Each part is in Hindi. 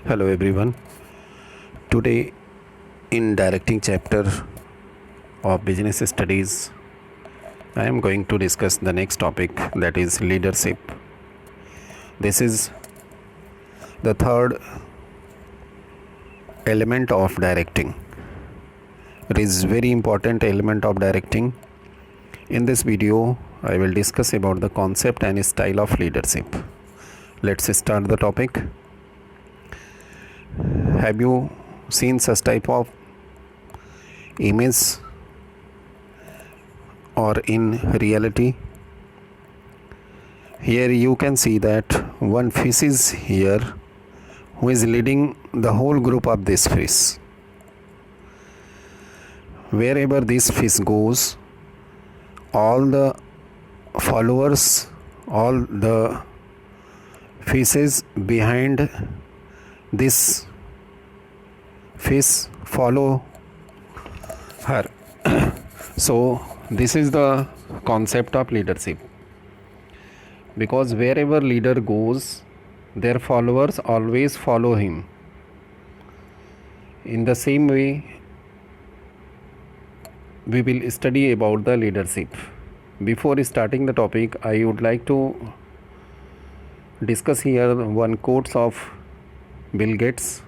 Hello everyone. Today in directing chapter of business studies I am going to discuss the next topic, that is leadership. This is the third element of directing. It is very important element of directing. In this video I will discuss about the concept and style of leadership. Let's start the topic. Have you seen such type of image or in reality? Here you can see that one fish is here who is leading the whole group of this fish. Wherever this fish goes, all the followers, all the fishes behind this fish follow her. So this is the concept of leadership, because wherever leader goes, their followers always follow him. In the same way, we will study about the leadership. Before starting the topic, I would like to discuss here one quote of Bill Gates.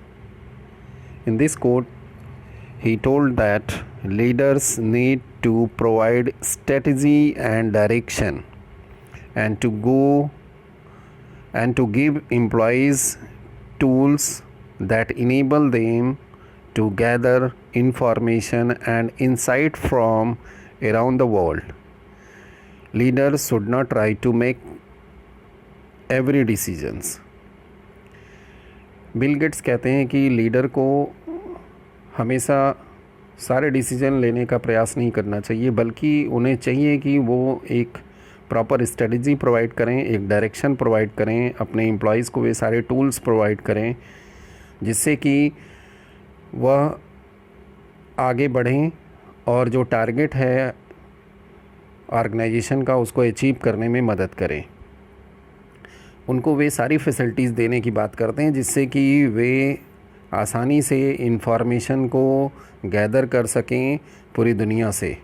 In this quote, he told that leaders need to provide strategy and direction, and to give employees tools that enable them to gather information and insight from around the world. Leaders should not try to make every decisions. Bill Gates कहते हैं कि लीडर को हमेशा सारे डिसीजन लेने का प्रयास नहीं करना चाहिए, बल्कि उन्हें चाहिए कि वो एक प्रॉपर स्ट्रेटजी प्रोवाइड करें, एक डायरेक्शन प्रोवाइड करें, अपने एम्प्लॉयज़ को वे सारे टूल्स प्रोवाइड करें जिससे कि वह आगे बढ़ें और जो टारगेट है ऑर्गेनाइजेशन का उसको अचीव करने में मदद करें। उनको वे सारी फैसिलिटीज़ देने की बात करते हैं जिससे कि वे आसानी से इंफॉर्मेशन को गैदर कर सकें पूरी दुनिया से,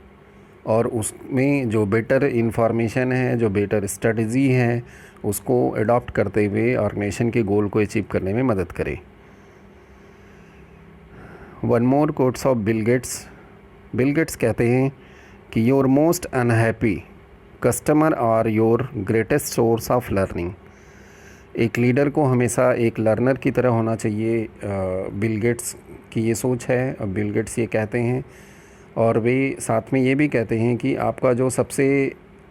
और उसमें जो बेटर इंफॉर्मेशन है, जो बेटर स्ट्रेटजी है, उसको अडॉप्ट करते हुए ऑर्गेनाइजेशन के गोल को अचीव करने में मदद करें। One more quotes of Bill Gates कहते हैं कि your most unhappy customer are your greatest source of learning. एक लीडर को हमेशा एक लर्नर की तरह होना चाहिए। बिल गेट्स की ये सोच है। अब बिल गेट्स ये कहते हैं, और वे साथ में ये भी कहते हैं कि आपका जो सबसे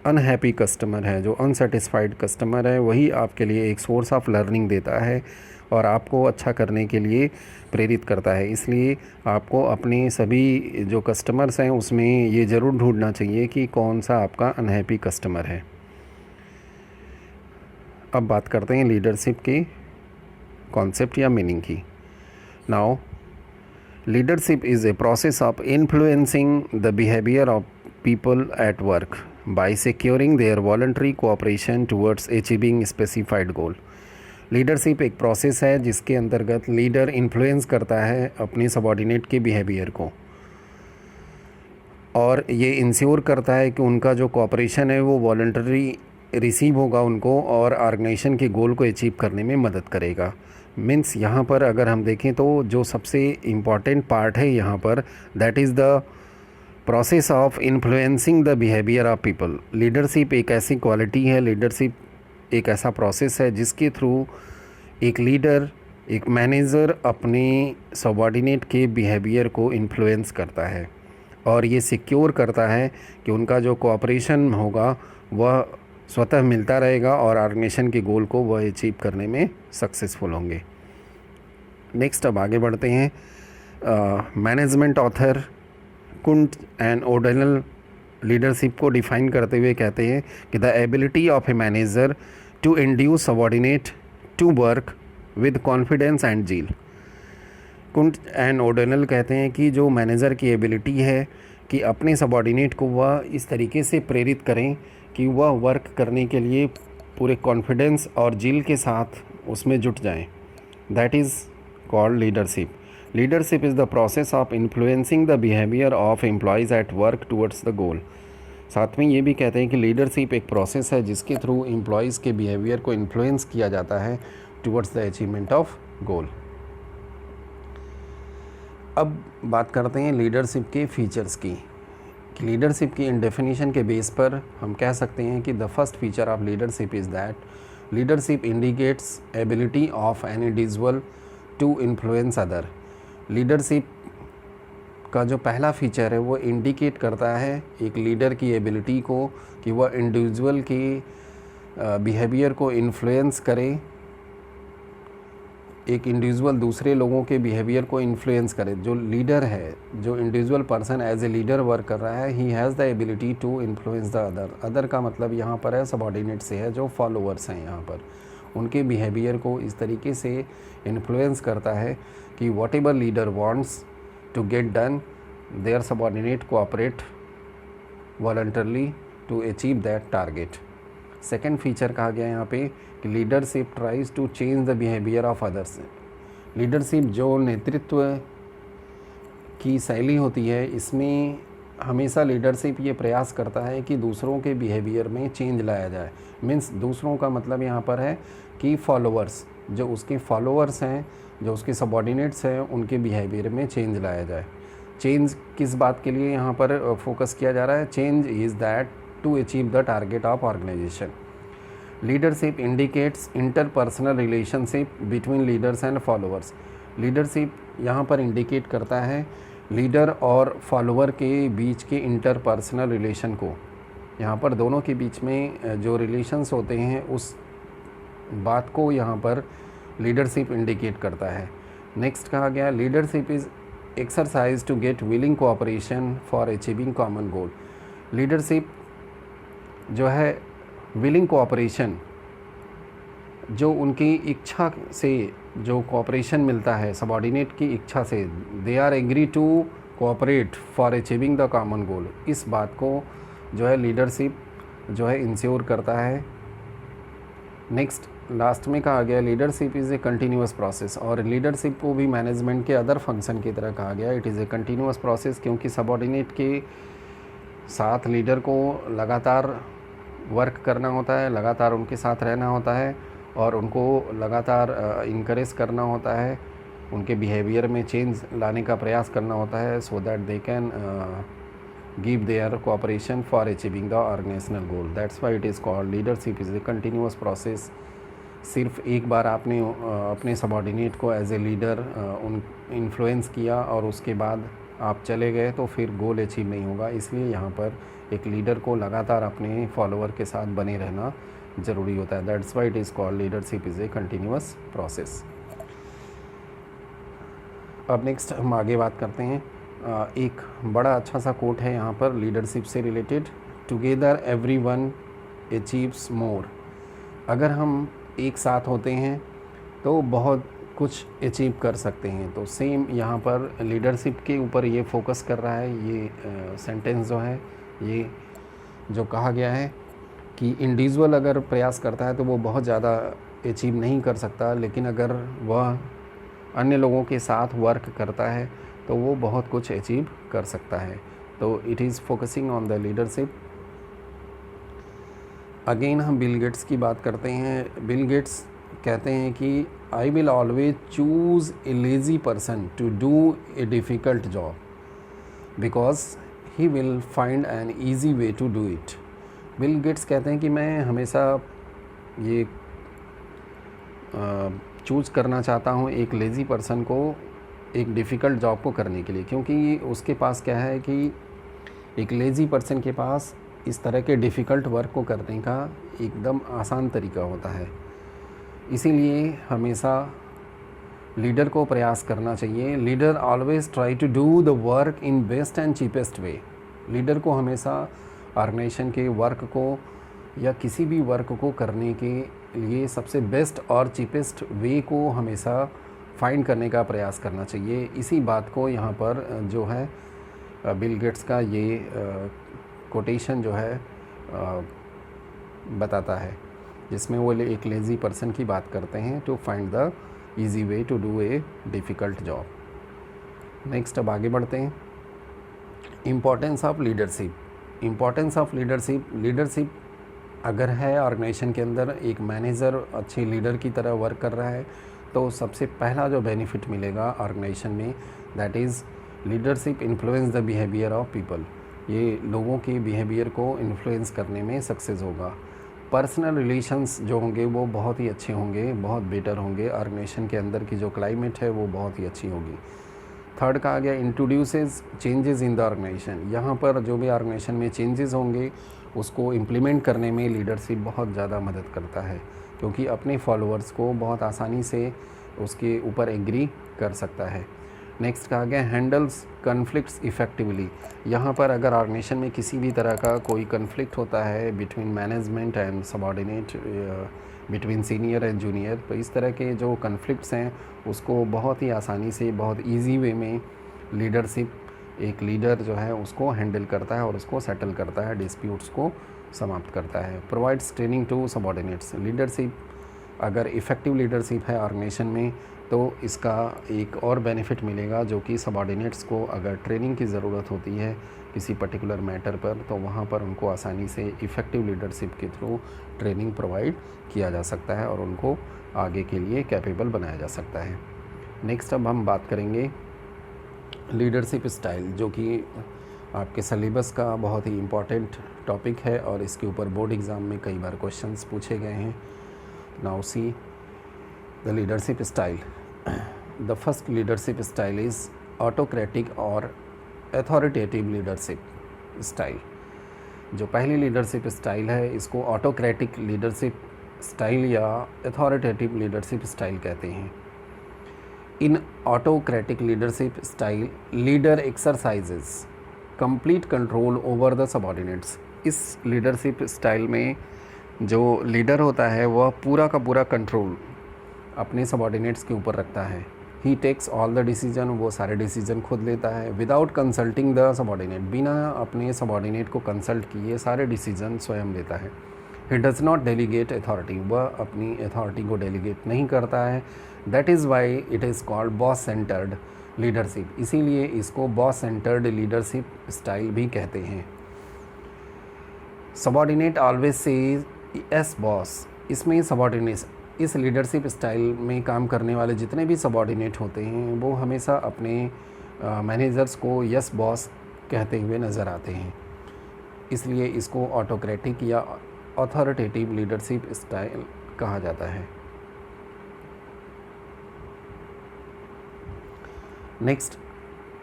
अनहैप्पी कस्टमर है, जो अनसेटिस्फाइड कस्टमर है, वही आपके लिए एक सोर्स ऑफ लर्निंग देता है और आपको अच्छा करने के लिए प्रेरित करता है। इसलिए आपको अपने सभी जो कस्टमर्स हैं उसमें ये ज़रूर ढूंढना चाहिए कि कौन सा आपका अनहैप्पी कस्टमर है। अब बात करते हैं लीडरशिप के कॉन्सेप्ट या मीनिंग की। Now leadership is a process of influencing the behaviour of people at work by securing their voluntary cooperation towards achieving specified goal. Leadership एक प्रोसेस है जिसके अंतर्गत लीडर इन्फ्लुएंस करता है अपने सबॉर्डिनेट के बिहेवियर को, और ये इंश्योर करता है कि उनका जो कोऑपरेशन है वो वॉलंटरी रिसीव होगा उनको, और ऑर्गेनाइजेशन के गोल को अचीव करने में मदद करेगा। मीन्स यहाँ पर अगर हम देखें तो जो सबसे इम्पॉर्टेंट पार्ट है यहाँ पर, that is the process of influencing the behaviour of people. Leadership एक ऐसी क्वालिटी है, लीडरशिप एक ऐसा प्रोसेस है जिसके थ्रू एक लीडर, एक मैनेजर अपने सबॉर्डिनेट के बिहेवियर को इन्फ्लुएंस करता है, और ये सिक्योर करता है कि उनका जो कोऑपरेशन होगा वह स्वतः मिलता रहेगा और ऑर्गेनाइजेशन के गोल को वह अचीव करने में सक्सेसफुल होंगे। नेक्स्ट अब आगे बढ़ते हैं। Management author Koontz and O'Donnell leadership को डिफ़ाइन करते हुए कहते हैं कि the ability of a manager to induce subordinate to work with confidence and zeal. Koontz and O'Donnell कहते हैं कि जो मैनेजर की एबिलिटी है कि अपने सबॉर्डिनेट को वह इस तरीके से प्रेरित करें कि वह वर्क करने के लिए पूरे कॉन्फिडेंस और जील के साथ उसमें जुट जाएं। That is called leadership. Leadership is the process of influencing the behavior of employees at work towards the goal. साथ में ये भी कहते हैं कि लीडरशिप एक प्रोसेस है जिसके थ्रू एम्प्लॉयज़ के बिहेवियर को इन्फ्लुएंस किया जाता है towards the achievement of goal. अब बात करते हैं लीडरशिप के फीचर्स की। लीडरशिप की इन डेफिनेशन के बेस पर हम कह सकते हैं कि the first feature of leadership is that leadership indicates ability of an individual to influence other. Leadership का जो पहला फीचर है वो इंडिकेट करता है एक लीडर की एबिलिटी को कि वह इंडिविजुअल के बिहेवियर को इन्फ्लुएंस करे, एक इंडिविजुअल दूसरे लोगों के बिहेवियर को इन्फ्लुएंस करे। जो लीडर है, जो individual person as a leader work कर रहा है, he has the ability to influence the other. Other का मतलब यहाँ पर है सबॉर्डिनेट से है, जो फॉलोअर्स हैं यहाँ पर, उनके बिहेवियर को इस तरीके से इन्फ्लुएंस करता है कि what ever leader wants to get done, their subordinate cooperate voluntarily to achieve that target. Second feature कहा गया यहाँ पे कि leadership tries to change the behaviour of others. Leadership जो नेतृत्व की शैली होती है, इसमें हमेशा लीडरशिप ये प्रयास करता है कि दूसरों के बिहेवियर में चेंज लाया जाए। मीन्स दूसरों का मतलब यहाँ पर है कि फॉलोअर्स, जो उसके फॉलोअर्स हैं, जो उसके सबॉर्डिनेट्स हैं, उनके बिहेवियर में चेंज लाया जाए। चेंज किस बात के लिए यहाँ पर फोकस किया जा रहा है? Change is that to achieve the target of organisation. Leadership indicates interpersonal relationship between leaders and followers. Leadership यहाँ पर इंडिकेट करता है लीडर और फॉलोअर के बीच के इंटरपर्सनल रिलेशन को। यहाँ पर दोनों के बीच में जो रिलेशंस होते हैं उस बात को यहाँ पर लीडरशिप इंडिकेट करता है। नेक्स्ट कहा गया leadership is exercise to get willing cooperation for achieving common goal. Leadership जो है विलिंग कोऑपरेशन, जो उनकी इच्छा से जो कोऑपरेशन मिलता है सबॉर्डिनेट की इच्छा से, they are agree to cooperate for achieving the common goal, इस बात को जो है लीडरशिप जो है इंश्योर करता है। नेक्स्ट लास्ट में कहा गया leadership is a continuous process, और लीडरशिप को भी मैनेजमेंट के अदर फंक्शन की तरह कहा गया। It is a continuous process, क्योंकि सबॉर्डिनेट के साथ लीडर को लगातार वर्क करना होता है, लगातार उनके साथ रहना होता है और उनको लगातार इनकरेज करना होता है, उनके बिहेवियर में चेंज लाने का प्रयास करना होता है, so that they can give their cooperation for achieving the organisational goal. That's why it is called leadership is a continuous process. सिर्फ एक बार आपने अपने सबॉर्डिनेट को एज ए लीडर उन इन्फ्लुएंस किया और उसके बाद आप चले गए तो फिर गोल अचीव नहीं होगा। इसलिए यहाँ पर एक लीडर को लगातार अपने फॉलोअर के साथ बने रहना ज़रूरी होता है। That's why it is called leadership is a continuous process. अब नेक्स्ट हम आगे बात करते हैं। एक बड़ा अच्छा सा कोट है यहाँ पर लीडरशिप से रिलेटेड, टुगेदर एवरीवन अचीव्स मोर। अगर हम एक साथ होते हैं तो बहुत कुछ अचीव कर सकते हैं। तो सेम यहाँ पर लीडरशिप के ऊपर ये फोकस कर रहा है। ये सेंटेंस जो है, ये जो कहा गया है कि इंडिविजुअल अगर प्रयास करता है तो वो बहुत ज़्यादा अचीव नहीं कर सकता, लेकिन अगर वह अन्य लोगों के साथ वर्क करता है तो वो बहुत कुछ अचीव कर सकता है। तो it is focusing on the leadership. Again हम बिल गेट्स की बात करते हैं। बिल गेट्स कहते हैं कि I will always choose a lazy person to do a difficult job because he will find an easy way to do it. Bill Gates कहते हैं कि मैं हमेशा ये चूज़ करना चाहता हूँ एक लेज़ी पर्सन को एक डिफ़िकल्ट जॉब को करने के लिए, क्योंकि उसके पास क्या है कि एक लेज़ी पर्सन के पास इस तरह के डिफ़िकल्ट वर्क को करने का एकदम आसान तरीका होता है। इसीलिए हमेशा लीडर को प्रयास करना चाहिए। Leader always try to do the work in best and cheapest way. Leader को हमेशा ऑर्गेनाइजेशन के वर्क को या किसी भी वर्क को करने के लिए सबसे बेस्ट और चीपेस्ट वे को हमेशा फाइंड करने का प्रयास करना चाहिए। इसी बात को यहाँ पर जो है बिल गेट्स का ये कोटेशन जो है बताता है, जिसमें वो एक लेज़ी पर्सन की बात करते हैं to find the easy way to do a difficult job. Next अब आगे बढ़ते हैं। Importance of leadership. Importance of leadership अगर है ऑर्गेनाइजेशन के अंदर, एक मैनेजर अच्छे लीडर की तरह वर्क कर रहा है, तो सबसे पहला जो बेनिफिट मिलेगा ऑर्गेनाइजेशन में, that is leadership influence the behaviour of people. ये लोगों के बिहेवियर को इन्फ्लुएंस करने में सक्सेस होगा। पर्सनल रिलेशंस जो होंगे वो बहुत ही अच्छे होंगे, बहुत बेटर होंगे। ऑर्गेनाइजेशन के अंदर की जो क्लाइमेट है वो बहुत ही अच्छी होगी। थर्ड का आ गया introduces changes in the organisation. यहाँ पर जो भी ऑर्गेनाइजेशन में चेंजेस होंगे उसको इम्प्लीमेंट करने में लीडरशिप बहुत ज़्यादा मदद करता है, क्योंकि अपने फॉलोअर्स को बहुत आसानी से उसके ऊपर एग्री कर सकता है। नेक्स्ट कहा गया हैंडल्स कन्फ्लिक्ट्स इफ़ेक्टिवली। यहाँ पर अगर ऑर्गेनाइजेशन में किसी भी तरह का कोई कन्फ्लिक्ट होता है between management and subordinate, between senior and junior, तो इस तरह के जो कन्फ्लिक्ट्स हैं उसको बहुत ही आसानी से, बहुत ईजी वे में लीडरशिप, एक लीडर जो है उसको हैंडल करता है और उसको सेटल करता है, डिस्प्यूट्स को समाप्त करता है। Provides training to subordinates. Leadership अगर इफ़ेक्टिव लीडरशिप है ऑर्गेनाइजेशन में तो इसका एक और बेनिफिट मिलेगा, जो कि सबऑर्डिनेट्स को अगर ट्रेनिंग की ज़रूरत होती है किसी पर्टिकुलर मैटर पर, तो वहाँ पर उनको आसानी से इफ़ेक्टिव लीडरशिप के थ्रू ट्रेनिंग प्रोवाइड किया जा सकता है और उनको आगे के लिए कैपेबल बनाया जा सकता है। नेक्स्ट अब हम बात करेंगे लीडरशिप स्टाइल, जो कि आपके सिलेबस का बहुत ही इम्पॉर्टेंट टॉपिक है और इसके ऊपर बोर्ड एग्ज़ाम में कई बार क्वेश्चंस पूछे गए हैं। Now see the leadership style. The first leadership style is autocratic और अथॉरिटेटिव लीडरशिप स्टाइल। जो पहली लीडरशिप स्टाइल है इसको ऑटोक्रेटिक लीडरशिप स्टाइल या अथॉरिटेटिव लीडरशिप स्टाइल कहते हैं। In autocratic leadership style leader exercises complete control over the subordinates. इस लीडरशिप स्टाइल में जो लीडर होता है वह पूरा का पूरा कंट्रोल अपने सबऑर्डिनेट्स के ऊपर रखता है। ही टेक्स ऑल द डिसीजन, वो सारे डिसीजन खुद लेता है। विदाउट कंसल्टिंग द सबऑर्डिनेट, बिना अपने सबऑर्डिनेट को कंसल्ट किए सारे डिसीजन स्वयं लेता है। He does not delegate authority, वह अपनी अथॉरिटी को डेलीगेट नहीं करता है। That is why it is called boss centred leadership, इसीलिए इसको बॉस सेंटर्ड लीडरशिप स्टाइल भी कहते हैं। Subordinate always say yes boss. इसमें सबऑर्डिनेट, इस लीडरशिप स्टाइल में काम करने वाले जितने भी सबऑर्डिनेट होते हैं वो हमेशा अपने मैनेजर्स को यस बॉस कहते हुए नज़र आते हैं, इसलिए इसको ऑटोक्रेटिक या अथॉरिटेटिव लीडरशिप स्टाइल कहा जाता है। नेक्स्ट,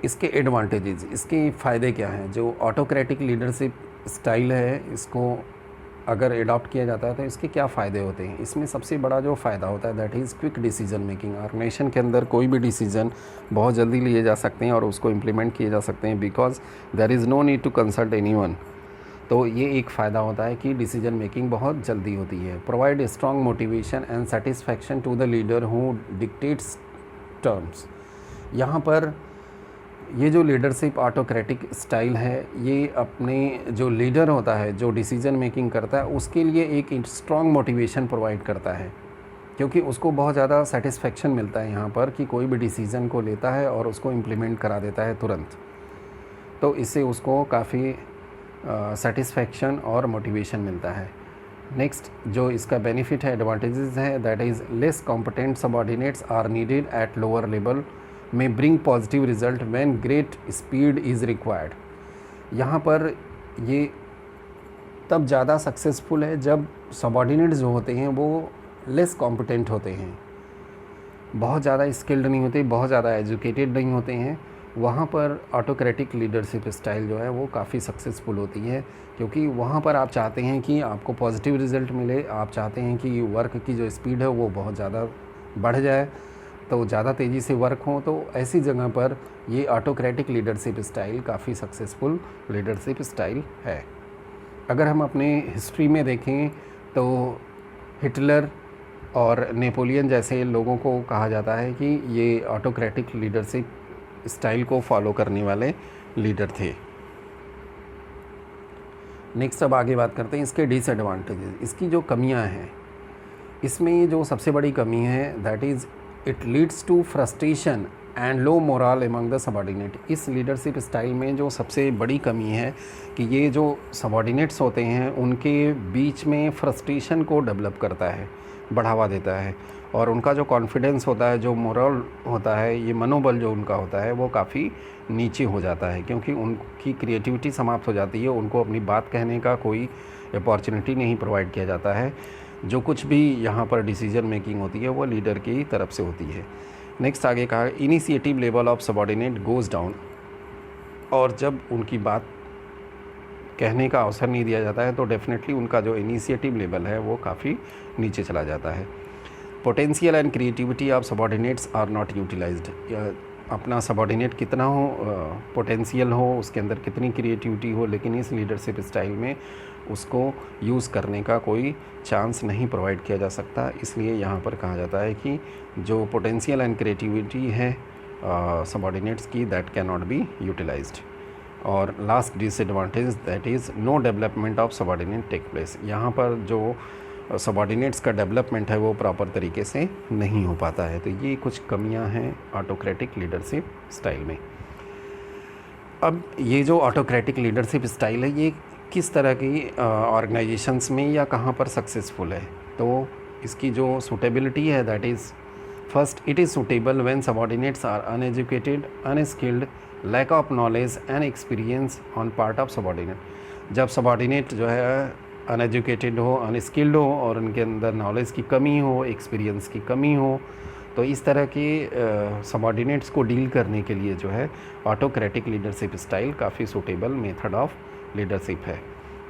इसके एडवांटेजेस, इसके फ़ायदे क्या हैं। जो ऑटोक्रेटिक लीडरशिप स्टाइल है इसको अगर एडॉप्ट किया जाता है तो इसके क्या फ़ायदे होते हैं। इसमें सबसे बड़ा जो फ़ायदा होता है that is quick decision making. Organisation के अंदर कोई भी डिसीजन बहुत जल्दी लिए जा सकते हैं और उसको इम्प्लीमेंट किए जा सकते हैं, because there is no need to consult anyone. तो ये एक फ़ायदा होता है कि डिसीजन मेकिंग बहुत जल्दी होती है। Provide strong motivation and satisfaction to the leader who dictates terms. यहाँ पर ये जो लीडरशिप ऑटोक्रेटिक स्टाइल है ये अपने जो लीडर होता है, जो डिसीजन मेकिंग करता है, उसके लिए एक स्ट्रॉन्ग मोटिवेशन प्रोवाइड करता है, क्योंकि उसको बहुत ज़्यादा सेटिस्फेक्शन मिलता है यहाँ पर कि कोई भी डिसीज़न को लेता है और उसको इम्प्लीमेंट करा देता है तुरंत। तो इससे उसको काफ़ी सेटिस्फेक्शन और मोटिवेशन मिलता है। नेक्स्ट जो इसका बेनिफिट है, एडवांटेजेस है, that is less competent subordinates are needed at lower level में bring positive result when great speed is required. यहाँ पर ये तब ज़्यादा सक्सेसफुल है जब सबऑर्डिनेट्स जो होते हैं वो लेस कॉम्पिटेंट होते हैं, बहुत ज़्यादा स्किल्ड नहीं होते, बहुत ज़्यादा एजुकेटेड नहीं होते हैं। वहाँ पर ऑटोक्रेटिक लीडरशिप स्टाइल जो है वो काफ़ी सक्सेसफुल होती है, क्योंकि वहाँ पर आप चाहते हैं कि आपको पॉजिटिव रिज़ल्ट मिले, आप चाहते हैं कि वर्क की जो स्पीड है वो बहुत ज़्यादा बढ़ जाए, तो ज़्यादा तेज़ी से वर्क हो। तो ऐसी जगह पर ये ऑटोक्रेटिक लीडरशिप स्टाइल काफ़ी सक्सेसफुल लीडरशिप स्टाइल है। अगर हम अपने हिस्ट्री में देखें तो हिटलर और नेपोलियन जैसे लोगों को कहा जाता है कि ये ऑटोक्रेटिक लीडरशिप स्टाइल को फॉलो करने वाले लीडर थे। नेक्स्ट अब आगे बात करते हैं इसके डिसएडवांटेजेस, इसकी जो कमियां हैं। इसमें जो सबसे बड़ी कमी है that is it leads to frustration and low morale among the subordinate. इस लीडरशिप स्टाइल में जो सबसे बड़ी कमी है कि ये जो सबॉर्डिनेट्स होते हैं उनके बीच में फ्रस्ट्रेशन को डेवलप करता है, बढ़ावा देता है, और उनका जो कॉन्फिडेंस होता है, जो मोरल होता है, ये मनोबल जो उनका होता है वो काफ़ी नीचे हो जाता है, क्योंकि उनकी क्रिएटिविटी समाप्त हो जाती है। उनको अपनी बात कहने का कोई अपॉर्चुनिटी नहीं प्रोवाइड किया जाता है। जो कुछ भी यहाँ पर डिसीजन मेकिंग होती है वो लीडर की तरफ से होती है। नेक्स्ट आगे कहा, initiative level of subordinate goes down. और जब उनकी बात कहने का अवसर नहीं दिया जाता है तो डेफिनेटली उनका जो इनिशिएटिव लेवल है वो काफ़ी नीचे चला जाता है। Potential and creativity of subordinates are not utilised. अपना सबॉर्डिनेट कितना हो, पोटेंशियल हो, उसके अंदर कितनी क्रिएटिविटी हो, लेकिन इस लीडरशिप स्टाइल में उसको यूज़ करने का कोई चांस नहीं प्रोवाइड किया जा सकता। इसलिए यहाँ पर कहा जाता है कि जो पोटेंशियल एंड क्रिएटिविटी है सबॉर्डिनेट्स की, that can not be utilised. और last disadvantage, that is no development of subordinate take place. यहाँ पर जो सबॉर्डिनेट्स का डेवलपमेंट है वो प्रॉपर तरीके से नहीं हो पाता है। तो ये कुछ कमियां हैं ऑटोक्रेटिक लीडरशिप स्टाइल में। अब ये जो ऑटोक्रेटिक लीडरशिप स्टाइल है ये किस तरह की ऑर्गेनाइजेशंस में या कहाँ पर सक्सेसफुल है, तो इसकी जो सूटेबिलिटी है, that is first, it is suitable when subordinates are uneducated, unskilled, lack of knowledge and experience on part of subordinate. जब सबॉर्डिनेट जो है अनएजुकेटेड हो, अनस्किल्ड हो और उनके अंदर नॉलेज की कमी हो, एक्सपीरियंस की कमी हो, तो इस तरह के सबॉर्डिनेट्स को डील करने के लिए जो है ऑटोक्रेटिक लीडरशिप स्टाइल काफ़ी सूटेबल मेथड ऑफ लीडरशिप है।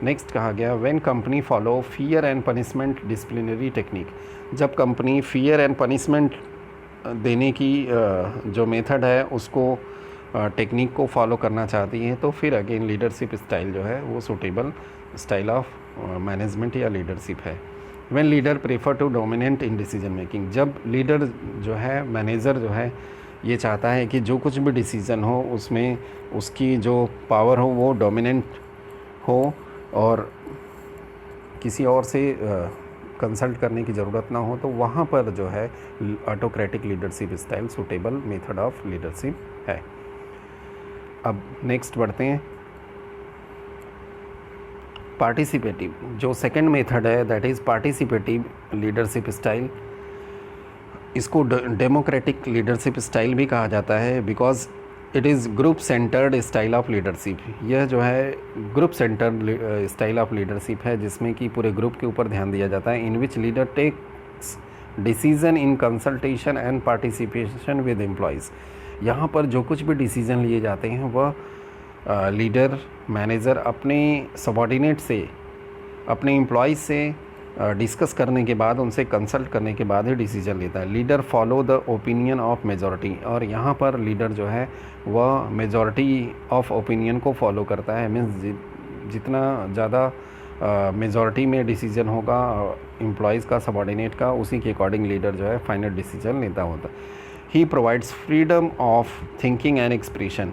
नेक्स्ट कहा गया, when company follow fear and punishment disciplinary technique. जब कंपनी फियर एंड पनिशमेंट देने की जो मेथड है उसको टेक्निक को फॉलो करना चाहती है, तो फिर अगेन लीडरशिप स्टाइल जो है वो सूटेबल स्टाइल ऑफ मैनेजमेंट या लीडरशिप है। When leader prefer to dominant in decision making. जब लीडर जो है, मैनेजर जो है, ये चाहता है कि जो कुछ भी डिसीज़न हो उसमें उसकी जो पावर हो वो डोमिनेंट हो और किसी और से कंसल्ट करने की ज़रूरत ना हो, तो वहाँ पर जो है autocratic leadership style suitable method of leadership है। अब नेक्स्ट बढ़ते हैं, पार्टिसिपेटिव। जो सेकंड मेथड है that is participative leadership style. इसको डेमोक्रेटिक लीडरशिप स्टाइल भी कहा जाता है, because it is group centred style of leadership. यह जो है group centred style of leadership है जिसमें कि पूरे ग्रुप के ऊपर ध्यान दिया जाता है। In which leader takes decision in consultation and participation with employees. यहाँ पर जो कुछ भी डिसीज़न लिए जाते हैं वह लीडर, मैनेजर अपने सबॉर्डिनेट से, अपने एम्प्लॉयज़ से डिस्कस करने के बाद, उनसे कंसल्ट करने के बाद ही डिसीजन लेता है। Leader follow the opinion of majority. और यहाँ पर लीडर जो है वह मेजॉरिटी ऑफ ओपिनियन को फॉलो करता है। मीन्स जितना ज़्यादा मेजॉरिटी में डिसीजन होगा एम्प्लॉयज़ का, सबॉर्डिनेट का, उसी के अकॉर्डिंग लीडर जो है फाइनल डिसीजन लेता होता है। He provides freedom of thinking and expression.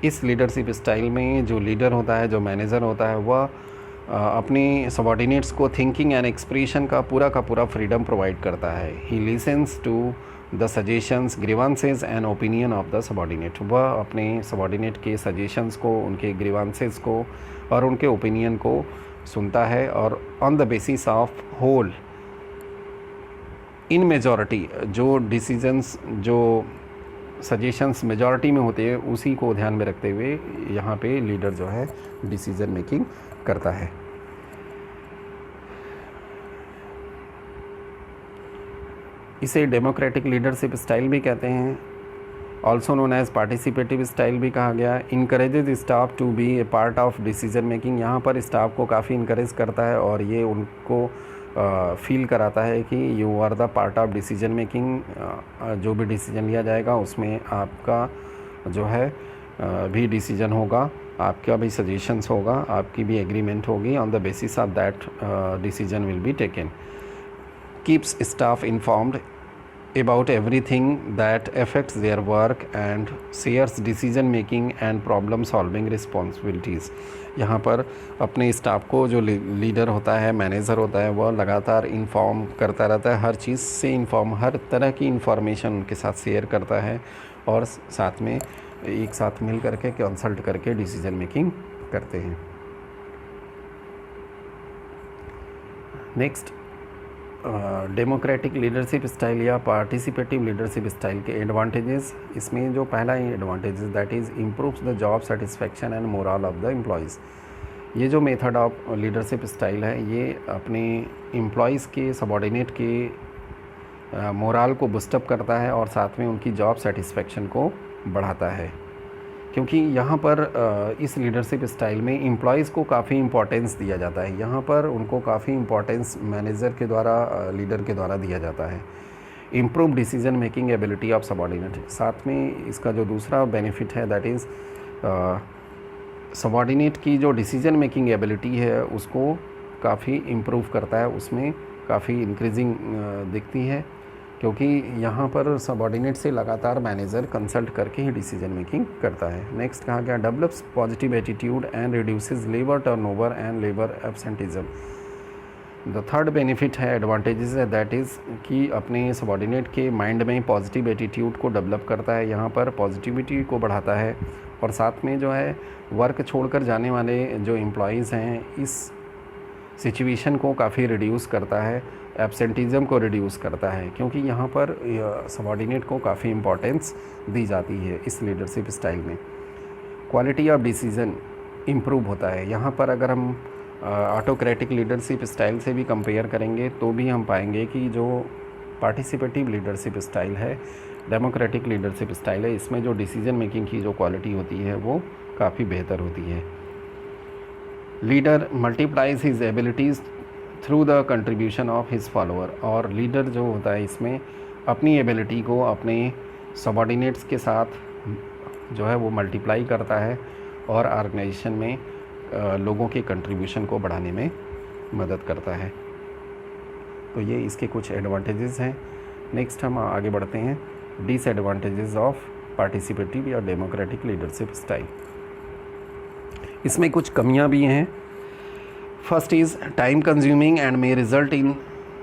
इस लीडरशिप स्टाइल में जो लीडर होता है, जो मैनेजर होता है, वह अपने सबॉर्डिनेट्स को थिंकिंग एंड एक्सप्रेशन का पूरा फ्रीडम प्रोवाइड करता है। He listens to the suggestions, grievances and opinion of the subordinate. वह अपने सबॉर्डिनेट के सजेशंस को, उनके ग्रीवांसेस को और उनके ओपिनियन को सुनता है और on the basis of whole in majority, जो डिसीजंस, जो सजेशंस मेजॉरिटी में होते हैं उसी को ध्यान में रखते हुए यहाँ पे लीडर जो है डिसीजन मेकिंग करता है। इसे डेमोक्रेटिक लीडरशिप स्टाइल भी कहते हैं, also known as participative style भी कहा गया। Encourages staff to be a part of decision making. यहाँ पर स्टाफ को काफ़ी इनकरेज करता है और ये उनको फील कराता है कि you are the part of decision making. जो भी डिसीजन लिया जाएगा उसमें आपका जो है भी डिसीजन होगा, आपका भी सजेशंस होगा, आपकी भी एग्रीमेंट होगी। On the basis of that decision will be taken. Keeps staff informed about everything that affects their work and shares decision making and problem solving responsibilities। यहाँ पर अपने स्टाफ को जो लीडर होता है, मैनेजर होता है, वह लगातार इन्फॉर्म करता रहता है, हर चीज़ से इन्फॉर्म, हर तरह की इन्फॉर्मेशन उनके साथ शेयर करता है और साथ में एक साथ मिल करके कंसल्ट करके डिसीजन मेकिंग करते हैं। नेक्स्ट, डेमोक्रेटिक लीडरशिप स्टाइल या पार्टिसिपेटिव लीडरशिप स्टाइल के एडवांटेजेस। इसमें जो पहला advantage that is improves the job satisfaction and moral of the employees. ये जो मेथड ऑफ लीडरशिप स्टाइल है, ये अपने एम्प्लॉयज़ के, सबॉर्डिनेट के मोरल को बूस्टअप करता है और साथ में उनकी जॉब सेटिस्फेक्शन को बढ़ाता है। क्योंकि यहाँ पर इस लीडरशिप स्टाइल में एम्प्लॉयज़ को काफ़ी इम्पोर्टेंस दिया जाता है। यहाँ पर उनको काफ़ी इम्पोर्टेंस मैनेजर के द्वारा, लीडर के द्वारा दिया जाता है। Improve decision making ability of subordinate. साथ में इसका जो दूसरा बेनिफिट है दैट इज़ सबॉर्डिनेट की जो डिसीजन मेकिंग एबिलिटी है उसको काफ़ी इम्प्रूव करता है, उसमें काफ़ी इंक्रीजिंग दिखती है, क्योंकि यहाँ पर सबॉर्डिनेट से लगातार मैनेजर कंसल्ट करके ही डिसीजन मेकिंग करता है। नेक्स्ट कहा गया, develops positive attitude and reduces labour turnover and labour absenteeism. The third benefit है, एडवांटेजेस है, दैट इज़ कि अपने सबॉर्डिनेट के माइंड में पॉजिटिव एटीट्यूड को डेवलप करता है, यहाँ पर पॉजिटिविटी को बढ़ाता है और साथ में जो है वर्क छोड़कर जाने वाले जो एम्प्लॉयज़ हैं इस सिचुएशन को काफ़ी रिड्यूस करता है, एब्सेंटिज़म को रिड्यूस करता है, क्योंकि यहाँ पर सबॉर्डिनेट को काफ़ी इम्पोर्टेंस दी जाती है इस लीडरशिप स्टाइल में। क्वालिटी ऑफ डिसीज़न इम्प्रूव होता है। यहाँ पर अगर हम ऑटोक्रेटिक लीडरशिप स्टाइल से भी कंपेयर करेंगे तो भी हम पाएंगे कि जो पार्टिसिपेटिव लीडरशिप स्टाइल है, डेमोक्रेटिक लीडरशिप स्टाइल है, इसमें जो डिसीजन मेकिंग की जो क्वालिटी होती है वो काफ़ी बेहतर होती है। Leader multiplies his abilities through the contribution of his follower. और लीडर जो होता है इसमें अपनी एबिलिटी को अपने सबॉर्डिनेट्स के साथ जो है वो मल्टीप्लाई करता है और ऑर्गेनाइजेशन में लोगों के कंट्रीब्यूशन को बढ़ाने में मदद करता है। तो ये इसके कुछ एडवांटेजेस हैं। नेक्स्ट हम आगे बढ़ते हैं, डिसएडवांटेजेस ऑफ पार्टिसिपेटिव या डेमोक्रेटिक लीडरशिप स्टाइल। इसमें कुछ कमियां भी हैं। First is time consuming and may result in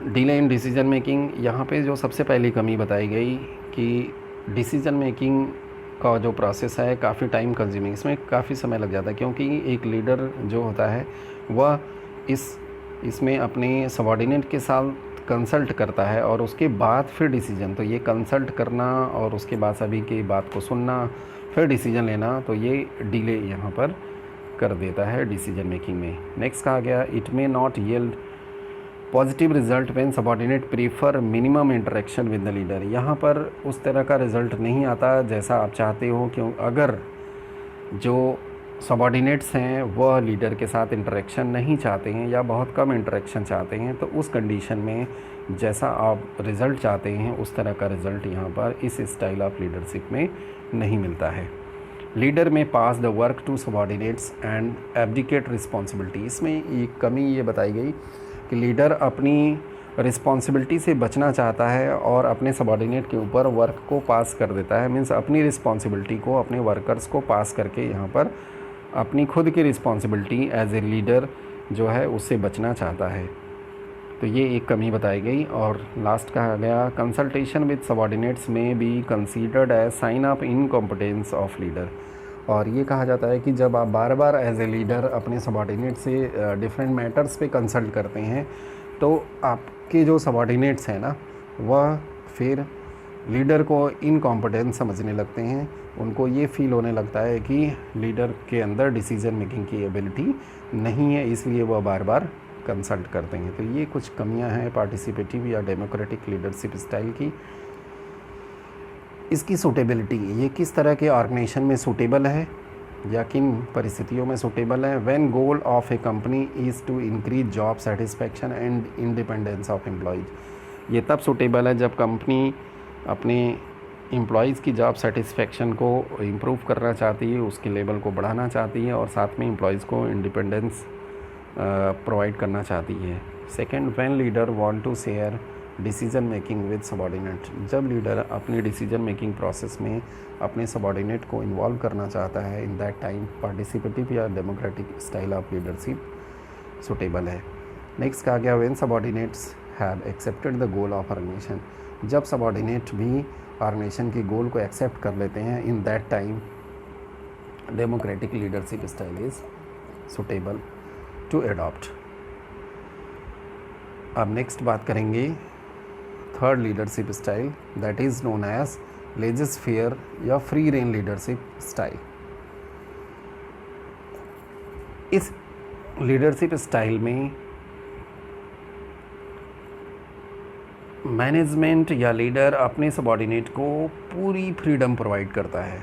delay in decision making. यहाँ पे जो सबसे पहली कमी बताई गई कि डिसीजन मेकिंग का जो प्रोसेस है काफ़ी टाइम कंज्यूमिंग, इसमें काफ़ी समय लग जाता है, क्योंकि एक लीडर जो होता है वह इसमें अपने सबॉर्डिनेट के साथ कंसल्ट करता है और उसके बाद फिर डिसीजन, तो ये कंसल्ट करना और उसके बाद सभी की बात को सुनना फिर डिसीजन लेना, तो ये डिले यहाँ पर कर देता है डिसीजन मेकिंग में। नेक्स्ट कहा गया, it may not yield positive result when subordinate prefer minimum interaction with the leader. यहाँ पर उस तरह का रिजल्ट नहीं आता जैसा आप चाहते हो, क्यों अगर जो सबॉर्डिनेट्स हैं वह लीडर के साथ इंटरेक्शन नहीं चाहते हैं या बहुत कम इंटरेक्शन चाहते हैं, तो उस कंडीशन में जैसा आप रिज़ल्ट चाहते हैं उस तरह का रिज़ल्ट यहाँ पर इस स्टाइल ऑफ लीडरशिप में नहीं मिलता है। Leader may pass the work to subordinates and abdicate responsibility. इसमें एक कमी ये बताई गई कि लीडर अपनी रिस्पॉन्सिबिलिटी से बचना चाहता है और अपने सबॉर्डिनेट के ऊपर वर्क को पास कर देता है। मीन्स अपनी रिस्पॉन्सिबिलिटी को अपने वर्कर्स को पास करके यहाँ पर अपनी खुद की रिस्पॉन्सिबिलिटी एज ए लीडर जो है उससे बचना चाहता है। तो ये एक कमी बताई गई। और लास्ट कहा गया, consultation with subordinates may be considered as sign of incompetence of leader. और ये कहा जाता है कि जब आप बार बार एज ए लीडर अपने सबॉर्डिनेट से डिफरेंट मैटर्स पे कंसल्ट करते हैं तो आपके जो सबॉर्डिनेट्स हैं ना वह फिर लीडर को इनकॉम्पिटेंस समझने लगते हैं। उनको ये फील होने लगता है कि लीडर के अंदर डिसीजन मेकिंग की एबिलिटी नहीं है, इसलिए वह बार बार कंसल्ट करते हैं। तो ये कुछ कमियां हैं पार्टिसिपेटिव या डेमोक्रेटिक लीडरशिप स्टाइल की। इसकी सूटेबिलिटी, ये किस तरह के ऑर्गेनाइजेशन में सूटेबल है या किन परिस्थितियों में सूटेबल है। When goal of a company is to increase job satisfaction and independence of employees. ये तब सूटेबल है जब कंपनी अपने एम्प्लॉयज़ की जॉब सेटिस्फैक्शन को इम्प्रूव करना चाहती है, उसके लेवल को बढ़ाना चाहती है और साथ में एम्प्लॉयज़ को इंडिपेंडेंस प्रोवाइड करना चाहती है। Second, when leader want to share decision making with subordinate. जब लीडर अपनी डिसीजन मेकिंग प्रोसेस में अपने सबॉर्डिनेट को इन्वॉल्व करना चाहता है, इन दैट टाइम पार्टिसिपेटिव या democratic style of leadership suitable है। नेक्स्ट कहा गया when subordinates have accepted the goal of organisation. जब सबॉर्डिनेट भी ऑर्गेनाइजेशन के गोल को एक्सेप्ट कर लेते हैं, in that time democratic leadership style is suitable to adopt. अब नेक्स्ट बात करेंगे third leadership style, that is known as laissez faire या फ्री रेन लीडरशिप स्टाइल। इस लीडरशिप स्टाइल में मैनेजमेंट या लीडर अपने सबॉर्डिनेट को पूरी फ्रीडम प्रोवाइड करता है,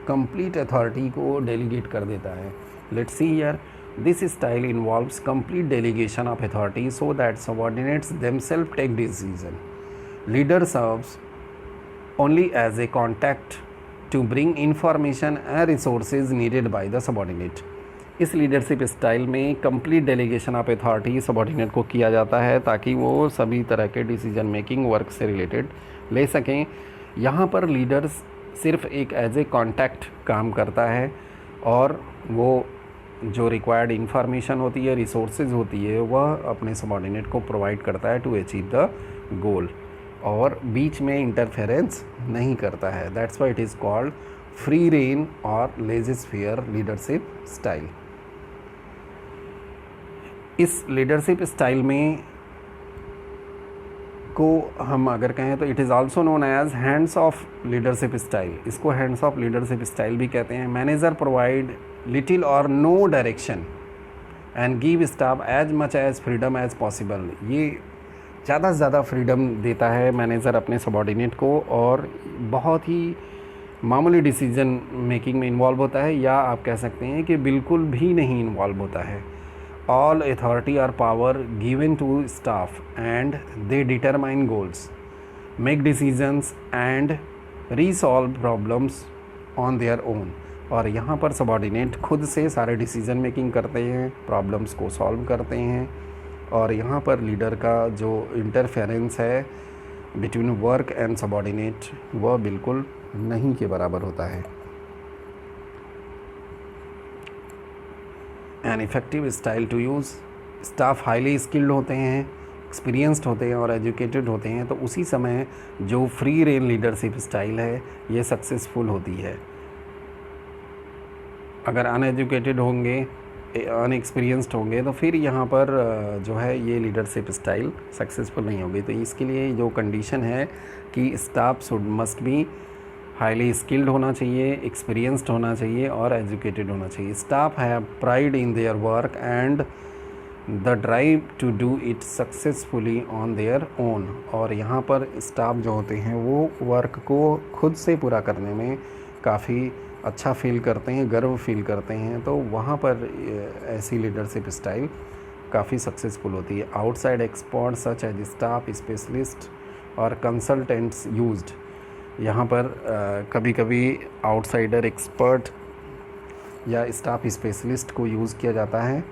कंप्लीट अथॉरिटी को डेलीगेट कर देता है। Let's see here, this style involves complete delegation of authority so that subordinates themself take decision. Leader serves only as a contact to bring information and resources needed by the subordinate। इस लीडरशिप स्टाइल में complete delegation of authority subordinate को किया जाता है ताकि वो सभी तरह के डिसीजन मेकिंग वर्क से रिलेटेड ले सकें। यहाँ पर लीडर्स सिर्फ एक एज ए कॉन्टैक्ट काम करता है और वो जो रिक्वायर्ड इंफॉर्मेशन होती है, रिसोर्सेज होती है, वह अपने सबॉर्डिनेट को प्रोवाइड करता है टू अचीव द गोल, और बीच में इंटरफेरेंस नहीं करता है। That's why it is called free rein और लेजिस फेयर लीडरशिप स्टाइल। इस लीडरशिप स्टाइल में को हम अगर कहें तो it is also known as hands off leadership style. इसको हैंड्स ऑफ लीडरशिप स्टाइल भी कहते हैं। मैनेजर प्रोवाइड लिटिल और no direction and give staff as much as freedom as possible. ये ज़्यादा से ज़्यादा फ्रीडम देता है मैनेजर अपने सबॉर्डिनेट को और बहुत ही मामूली डिसीजन मेकिंग में इन्वॉल्व होता है, या आप कह सकते हैं कि बिल्कुल भी नहीं इन्वॉल्व होता है। All authority are power given to staff and they determine goals, make decisions and resolve problems on their own. और यहाँ पर सबॉर्डिनेट खुद से सारे डिसीजन मेकिंग करते हैं, प्रॉब्लम्स को सॉल्व करते हैं, और यहाँ पर लीडर का जो इंटरफेरेंस है बिटवीन वर्क एंड सबॉर्डिनेट वह बिल्कुल नहीं के बराबर होता है। An effective style to use. Staff highly skilled होते हैं, एक्सपीरियंस्ड होते हैं और एजुकेटेड होते हैं, तो उसी समय जो फ्री रेन लीडरशिप स्टाइल है ये सक्सेसफुल होती है। अगर अनएजुकेटेड होंगे, अनएक्सपीरियंस्ड होंगे, तो फिर यहाँ पर जो है ये लीडरशिप स्टाइल सक्सेसफुल नहीं होगी। तो इसके लिए जो कंडीशन है कि staff must be highly skilled होना चाहिए, एक्सपीरियंस्ड होना चाहिए और एजुकेटेड होना चाहिए। Staff have pride in their work and the drive to do it successfully on their own. और यहाँ पर स्टाफ जो होते हैं वो वर्क को खुद से पूरा करने में काफ़ी अच्छा फील करते हैं, गर्व फील करते हैं, तो वहाँ पर ऐसी लीडरशिप स्टाइल काफ़ी सक्सेसफुल होती है। Outside expert such as staff specialist और कंसल्टेंट्स यूज्ड। यहाँ पर कभी कभी आउटसाइडर एक्सपर्ट या स्टाफ स्पेशलिस्ट को यूज़ किया जाता है।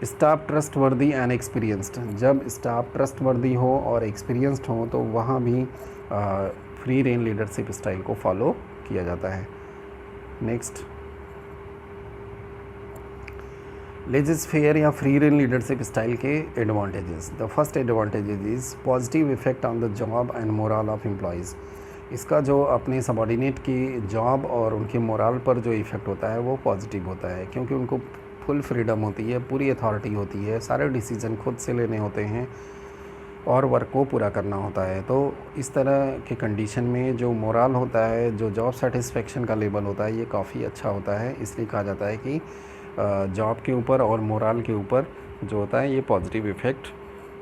Staff trustworthy and experienced. जब स्टाफ ट्रस्टवर्दी हो और एक्सपीरियंस्ड हो तो वहाँ भी फ्री रेन लीडरशिप स्टाइल को फॉलो किया जाता है। नेक्स्ट, लेजिस फेयर या फ्री रेन लीडरशिप स्टाइल के advantages. The first advantage is positive effect on the job and moral of employees. इसका जो अपने सबॉर्डिनेट की जॉब और उनके मोरल पर जो इफ़ेक्ट होता है वो पॉजिटिव होता है, क्योंकि उनको फुल फ्रीडम होती है, पूरी अथॉरिटी होती है, सारे डिसीजन खुद से लेने होते हैं और वर्क को पूरा करना होता है। तो इस तरह के कंडीशन में जो मोरल होता है, जो जॉब सेटिस्फेक्शन का लेवल होता है, ये काफ़ी अच्छा होता है। इसलिए कहा जाता है कि जॉब के ऊपर और मोरल के ऊपर जो होता है ये पॉजिटिव इफ़ेक्ट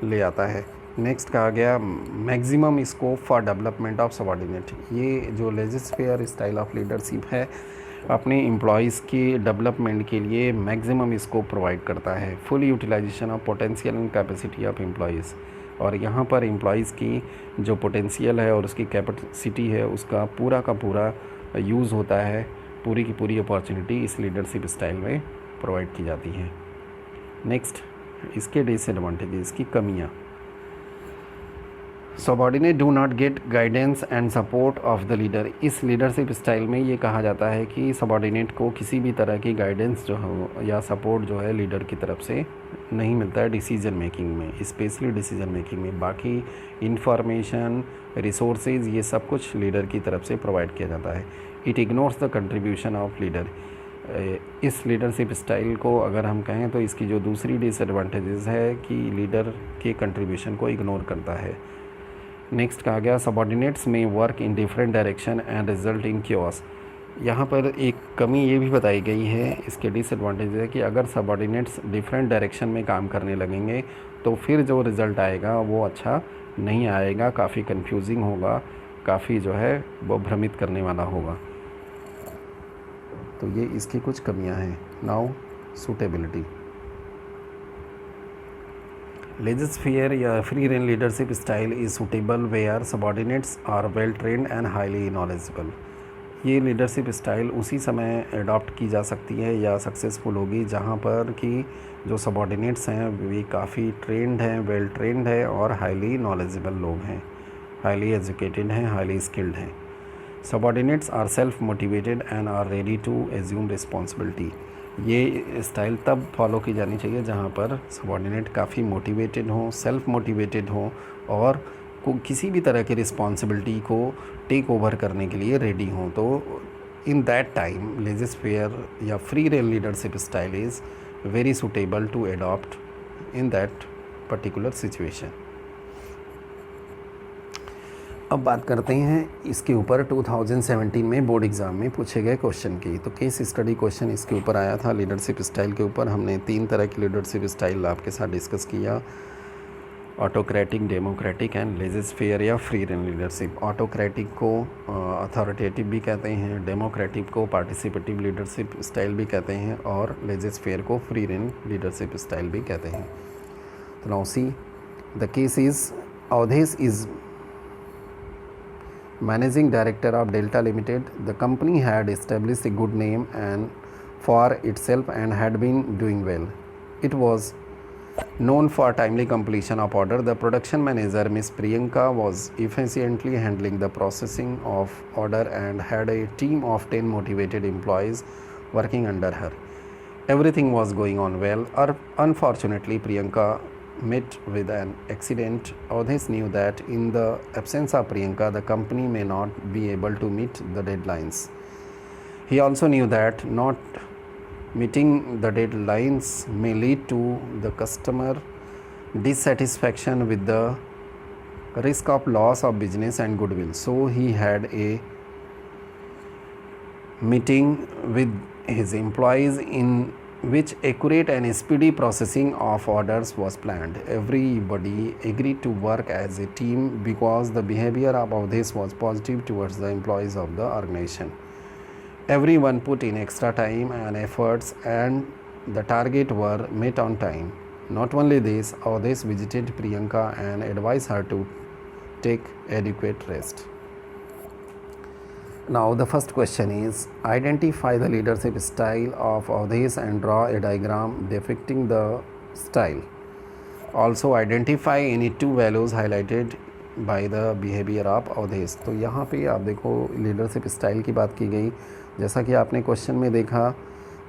ले आता है। नेक्स्ट कहा गया maximum scope for development of subordinate. ये जो लेजिस फेयर स्टाइल ऑफ लीडरशिप है अपने एम्प्लॉयज़ के डेवलपमेंट के लिए मैक्सिमम स्कोप प्रोवाइड करता है। Full utilisation of potential and capacity of employees. और यहाँ पर एम्प्लॉयज़ की जो पोटेंशियल है और उसकी कैपेसिटी है उसका पूरा का पूरा यूज़ होता है, पूरी की पूरी अपॉर्चुनिटी इस लीडरशिप स्टाइल में प्रोवाइड की जाती है। नेक्स्ट, इसके डिसएडवांटेजेस, इसकी कमियाँ। Subordinate do not gate guidance and support of the leader. इस लीडरशिप स्टाइल में ये कहा जाता है कि सबॉर्डिनेट को किसी भी तरह की गाइडेंस जो हो या सपोर्ट जो है लीडर की तरफ से नहीं मिलता है डिसीजन मेकिंग में, स्पेशली डिसीजन मेकिंग में। बाकी इंफॉर्मेशन, रिसोर्सेज, ये सब कुछ लीडर की तरफ से प्रोवाइड किया जाता है। It ignores the contribution of leader. इस लीडरशिप स्टाइल को अगर हम कहें तो इसकी जो दूसरी डिसएडवांटेजेस है कि लीडर के कंट्रीब्यूशन को इग्नोर करता है। नेक्स्ट कहा गया सबॉर्डिनेट्स में work in different direction and result in chaos. यहाँ पर एक कमी ये भी बताई गई है, इसके डिसएडवांटेज है कि अगर सबॉर्डिनेट्स डिफरेंट डायरेक्शन में काम करने लगेंगे तो फिर जो रिज़ल्ट आएगा वो अच्छा नहीं आएगा, काफ़ी कंफ्यूजिंग होगा, काफ़ी जो है वो भ्रमित करने वाला होगा। तो ये इसकी कुछ कमियां हैं। Now suitability. लेजिस्फेयर या free rein leadership style is suitable where subordinates are well trained and highly knowledgeable. ये लीडरशिप स्टाइल उसी समय अडॉप्ट की जा सकती है या सक्सेसफुल होगी जहाँ पर कि जो सबॉर्डिनेट्स हैं वे काफ़ी ट्रेंड हैं, वेल ट्रेंड है और हाईली नॉलेजेबल लोग हैं, हाईली एजुकेटेड हैं, हाईली स्किल्ड हैं। Subordinates are self motivated and are ready to assume responsibility. ये स्टाइल तब फॉलो की जानी चाहिए जहाँ पर सबॉर्डिनेट काफ़ी मोटिवेटेड हों, सेल्फ मोटिवेटेड हों और किसी भी तरह की रिस्पॉन्सिबिलिटी को टेक ओवर करने के लिए रेडी हों। तो इन दैट टाइम लेजिस्फेयर या free rein leadership style is very suitable to adopt in that particular situation. अब बात करते हैं इसके ऊपर 2017 में बोर्ड एग्ज़ाम में पूछे गए क्वेश्चन की। तो केस स्टडी क्वेश्चन इसके ऊपर आया था लीडरशिप स्टाइल के ऊपर। हमने 3 तरह की लीडरशिप स्टाइल आपके साथ डिस्कस किया, ऑटोक्रेटिक, डेमोक्रेटिक एंड लेजिस्फेयर या फ्री रेन लीडरशिप। ऑटोक्रेटिक को अथॉरिटेटिव भी कहते हैं, डेमोक्रेटिक को पार्टिसिपेटिव लीडरशिप स्टाइल भी कहते हैं और लेजिस्फेयर को फ्री रेन लीडरशिप स्टाइल भी कहते हैं। तो now see the case is Avdhesh is Managing Director of Delta Limited. The company had established a good name and for itself and had been doing well. It was known for timely completion of order. The production manager, Miss Priyanka, was efficiently handling the processing of order and had a team of 10 motivated employees working under her. Everything was going on well. Unfortunately, Priyanka met with an accident. Avadhesh knew that in the absence of Priyanka, the company may not be able to meet the deadlines. He also knew that not meeting the deadlines may lead to the customer dissatisfaction with the risk of loss of business and goodwill. So he had a meeting with his employees in which accurate and speedy processing of orders was planned. Everybody agreed to work as a team because the behavior of Avadhesh was positive towards the employees of the organization. Everyone put in extra time and efforts and the target were met on time. Not only this, Avadhesh visited Priyanka and advised her to take adequate rest. Now the first question is identify the leadership style of Avadhesh and draw a diagram depicting the style. Also identify any 2 values highlighted by the behavior of Avadhesh. तो यहाँ पे आप देखो लीडरशिप स्टाइल की बात की गई। जैसा कि आपने क्वेश्चन में देखा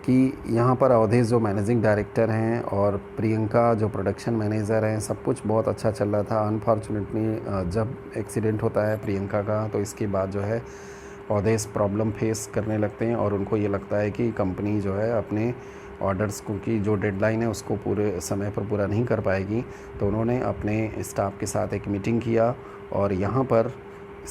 कि यहाँ पर अवधेश जो मैनेजिंग डायरेक्टर हैं और प्रियंका जो प्रोडक्शन मैनेजर हैं, सब कुछ बहुत अच्छा चल रहा था। अनफॉर्चुनेटली जब एक्सीडेंट होता है प्रियंका का तो इसके बाद जो है अवधेश प्रॉब्लम फेस करने लगते हैं और उनको ये लगता है कि कंपनी जो है अपने ऑर्डर्स को की जो डेडलाइन है उसको पूरे समय पर पूरा नहीं कर पाएगी। तो उन्होंने अपने स्टाफ के साथ एक मीटिंग किया और यहाँ पर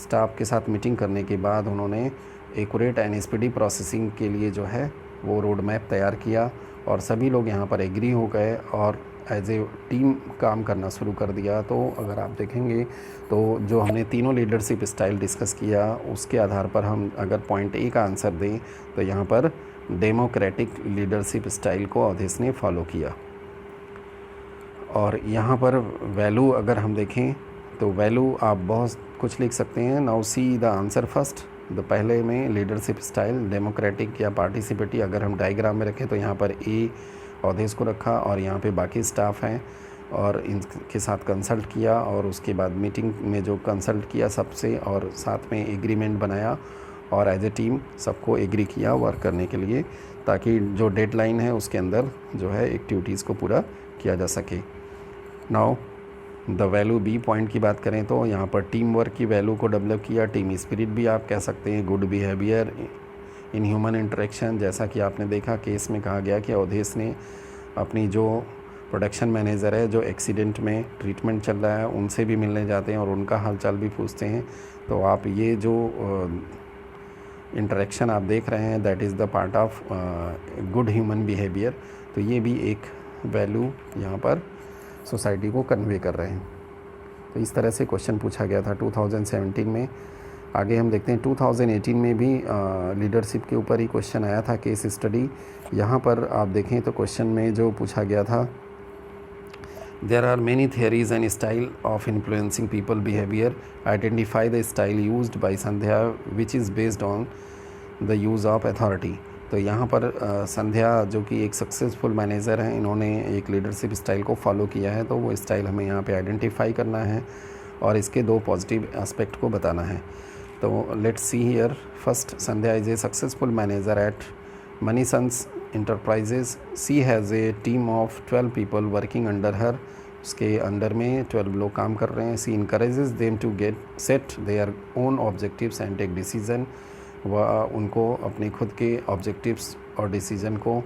स्टाफ के साथ मीटिंग करने के बाद उन्होंने एक्यूरेट एंड स्पीडी प्रोसेसिंग के लिए जो है वो रोड मैप तैयार किया और सभी लोग यहाँ पर एग्री हो गए और एज ए टीम काम करना शुरू कर दिया। तो अगर आप देखेंगे तो जो हमने तीनों लीडरशिप स्टाइल डिस्कस किया उसके आधार पर हम अगर पॉइंट ए का आंसर दें तो यहाँ पर डेमोक्रेटिक लीडरशिप स्टाइल को अवधेश ने फॉलो किया। और यहाँ पर वैल्यू अगर हम देखें तो वैल्यू आप बहुत कुछ लिख सकते हैं। Now see the answer first. तो पहले में लीडरशिप स्टाइल डेमोक्रेटिक या पार्टिसिपेटिव अगर हम डायग्राम में रखें तो यहाँ पर ए अवधेश को रखा और यहाँ पे बाकी स्टाफ हैं और इनके साथ कंसल्ट किया और उसके बाद मीटिंग में जो कंसल्ट किया सबसे और साथ में एग्रीमेंट बनाया और एज ए टीम सबको एग्री किया वर्क करने के लिए, ताकि जो डेडलाइन है उसके अंदर जो है एक्टिविटीज़ को पूरा किया जा सके। Now the value B point की बात करें तो यहाँ पर टीम वर्क की वैल्यू को डेवलप किया, टीम स्पिरिट भी आप कह सकते हैं, good behaviour in human interaction. जैसा कि आपने देखा केस में कहा गया कि अवधेश ने अपनी जो प्रोडक्शन मैनेजर है जो एक्सीडेंट में ट्रीटमेंट चल रहा है उनसे भी मिलने जाते हैं और उनका हालचाल भी पूछते हैं। तो आप ये जो इंटरेक्शन आप देख रहे हैं that is the part of good human behaviour. तो ये भी एक वैल्यू यहाँ पर सोसाइटी को कन्वे कर रहे हैं। तो इस तरह से क्वेश्चन पूछा गया था 2017 में। आगे हम देखते हैं 2018 में भी लीडरशिप के ऊपर ही क्वेश्चन आया था, केस स्टडी। यहाँ पर आप देखें तो क्वेश्चन में जो पूछा गया था, there are many theories and style of influencing people behaviour, identify the style used by Sandhya which is based on the use of authority. तो यहाँ पर संध्या जो कि एक सक्सेसफुल मैनेजर हैं, इन्होंने एक लीडरशिप स्टाइल को फॉलो किया है। तो वो स्टाइल हमें यहाँ पे आइडेंटिफाई करना है और इसके 2 पॉजिटिव एस्पेक्ट को बताना है। तो let's see here. First, Sandhya is a successful manager at Manisons enterprises. She has a team of 12 people working under her. उसके अंडर में 12 लोग काम कर रहे हैं। She encourages them to get set their own objectives and take decision. वह उनको अपने खुद के ऑब्जेक्टिव्स और डिसीजन को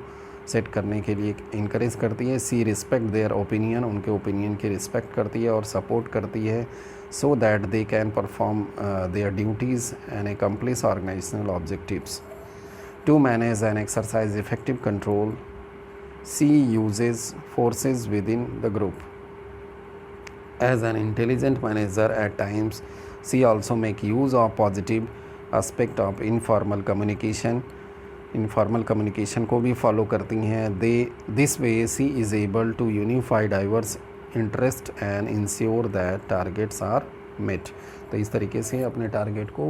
सेट करने के लिए इनकरेज करती है। सी रिस्पेक्ट देयर ओपिनियन, उनके ओपिनियन की रिस्पेक्ट करती है और सपोर्ट करती है, so that they can perform their duties and accomplish organisational objectives. To manage and exercise effective control, she uses forces within the group. As an intelligent manager at times, she also make use of positive aspect of informal communication. Informal communication को भी follow करती हैं। This way she is able to unify diverse interest and ensure that targets are met. तो इस तरीके से अपने टारगेट को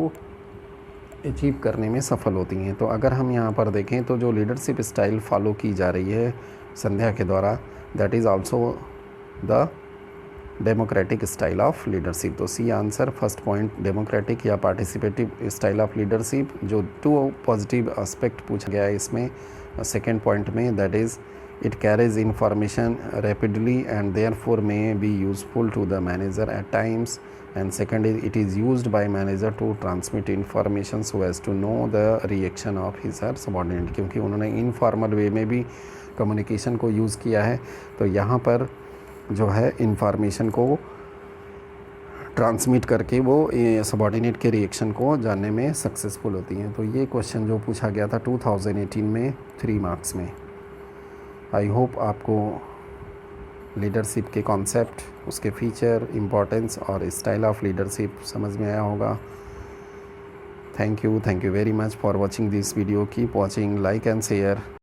अचीव करने में सफल होती हैं। तो अगर हम यहाँ पर देखें तो जो लीडरशिप स्टाइल फॉलो की जा रही है संध्या के द्वारा, that is also the democratic style of leadership. तो see answer first point, democratic या पार्टिसिपेटिव स्टाइल ऑफ लीडरशिप। जो 2 पॉजिटिव एस्पेक्ट पूछा गया है इसमें सेकेंड पॉइंट में, that is it carries information rapidly and therefore may be useful to the manager at times. And second is it is used by manager to transmit information so as to know the reaction of his her subordinate. क्योंकि उन्होंने इनफॉर्मल वे में भी कम्युनिकेशन को यूज़ किया है, तो यहाँ पर जो है इंफॉर्मेशन को ट्रांसमिट करके वो सबॉर्डिनेट के रिएक्शन को जानने में सक्सेसफुल होती हैं। तो ये क्वेश्चन जो पूछा गया था 2018 में 3 मार्क्स में। आई होप आपको लीडरशिप के कॉन्सेप्ट, उसके फीचर, इम्पोर्टेंस और स्टाइल ऑफ लीडरशिप समझ में आया होगा। Thank you very much for watching this video. Keep watching, like and share.